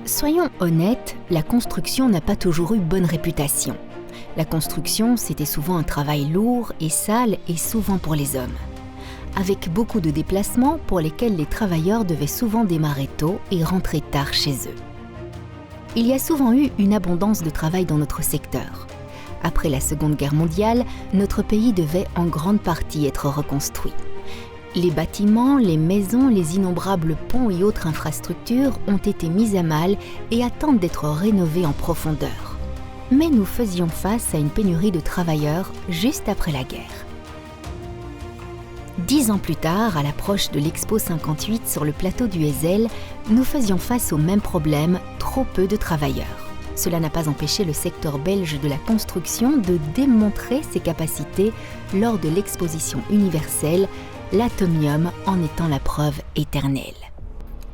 Soyons honnêtes, la construction n'a pas toujours eu bonne réputation. La construction, c'était souvent un travail lourd et sale et souvent pour les hommes. Avec beaucoup de déplacements pour lesquels les travailleurs devaient souvent démarrer tôt et rentrer tard chez eux. Il y a souvent eu une abondance de travail dans notre secteur. Après la Seconde Guerre mondiale, notre pays devait en grande partie être reconstruit. Les bâtiments, les maisons, les innombrables ponts et autres infrastructures ont été mis à mal et attendent d'être rénovés en profondeur. Mais nous faisions face à une pénurie de travailleurs juste après la guerre. 10 ans plus tard, à l'approche de l'Expo 58 sur le plateau du Heysel, nous faisions face au même problème, trop peu de travailleurs. Cela n'a pas empêché le secteur belge de la construction de démontrer ses capacités lors de l'exposition universelle, l'Atomium en étant la preuve éternelle.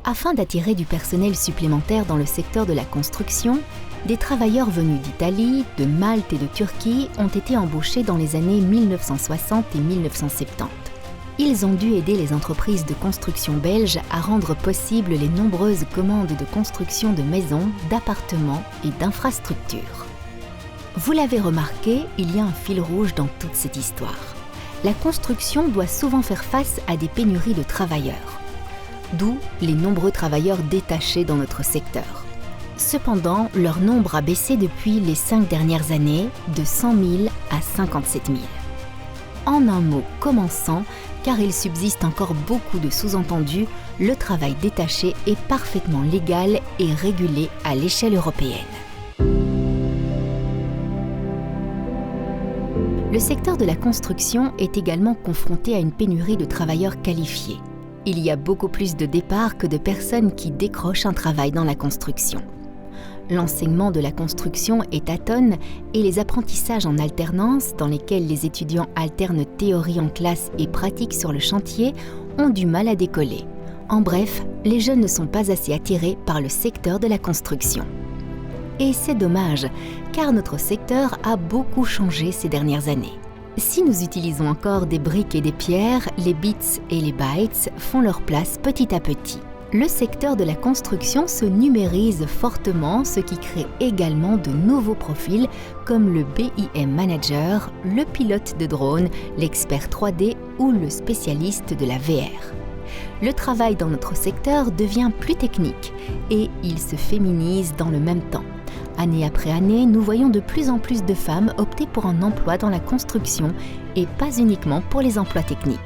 Afin d'attirer du personnel supplémentaire dans le secteur de la construction, des travailleurs venus d'Italie, de Malte et de Turquie ont été embauchés dans les années 1960 et 1970. Ils ont dû aider les entreprises de construction belges à rendre possibles les nombreuses commandes de construction de maisons, d'appartements et d'infrastructures. Vous l'avez remarqué, il y a un fil rouge dans toute cette histoire. La construction doit souvent faire face à des pénuries de travailleurs, d'où les nombreux travailleurs détachés dans notre secteur. Cependant, leur nombre a baissé depuis les 5 dernières années, de 100 000 à 57 000. En un mot commençant, car il subsiste encore beaucoup de sous-entendus, le travail détaché est parfaitement légal et régulé à l'échelle européenne. Le secteur de la construction est également confronté à une pénurie de travailleurs qualifiés. Il y a beaucoup plus de départs que de personnes qui décrochent un travail dans la construction. L'enseignement de la construction est atone et les apprentissages en alternance, dans lesquels les étudiants alternent théorie en classe et pratique sur le chantier, ont du mal à décoller. En bref, les jeunes ne sont pas assez attirés par le secteur de la construction. Et c'est dommage, car notre secteur a beaucoup changé ces dernières années. Si nous utilisons encore des briques et des pierres, les bits et les bytes font leur place petit à petit. Le secteur de la construction se numérise fortement, ce qui crée également de nouveaux profils comme le BIM manager, le pilote de drone, l'expert 3D ou le spécialiste de la VR. Le travail dans notre secteur devient plus technique et il se féminise dans le même temps. Année après année, nous voyons de plus en plus de femmes opter pour un emploi dans la construction et pas uniquement pour les emplois techniques.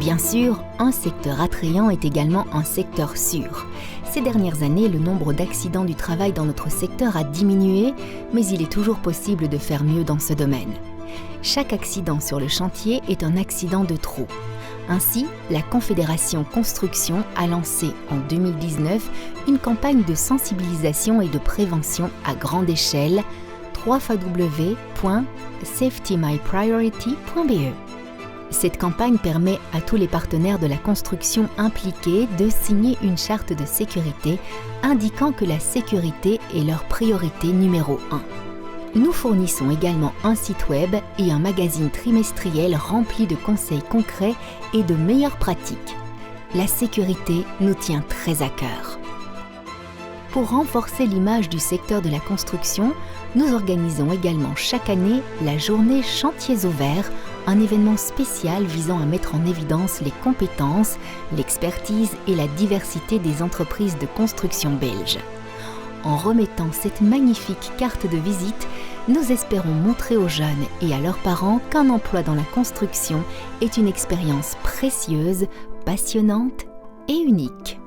Bien sûr, un secteur attrayant est également un secteur sûr. Ces dernières années, le nombre d'accidents du travail dans notre secteur a diminué, mais il est toujours possible de faire mieux dans ce domaine. Chaque accident sur le chantier est un accident de trop. Ainsi, la Confédération Construction a lancé en 2019 une campagne de sensibilisation et de prévention à grande échelle www.safetymypriority.be. Cette campagne permet à tous les partenaires de la construction impliqués de signer une charte de sécurité indiquant que la sécurité est leur priorité numéro 1. Nous fournissons également un site web et un magazine trimestriel rempli de conseils concrets et de meilleures pratiques. La sécurité nous tient très à cœur. Pour renforcer l'image du secteur de la construction, nous organisons également chaque année la journée Chantiers ouverts, un événement spécial visant à mettre en évidence les compétences, l'expertise et la diversité des entreprises de construction belges. En remettant cette magnifique carte de visite, nous espérons montrer aux jeunes et à leurs parents qu'un emploi dans la construction est une expérience précieuse, passionnante et unique.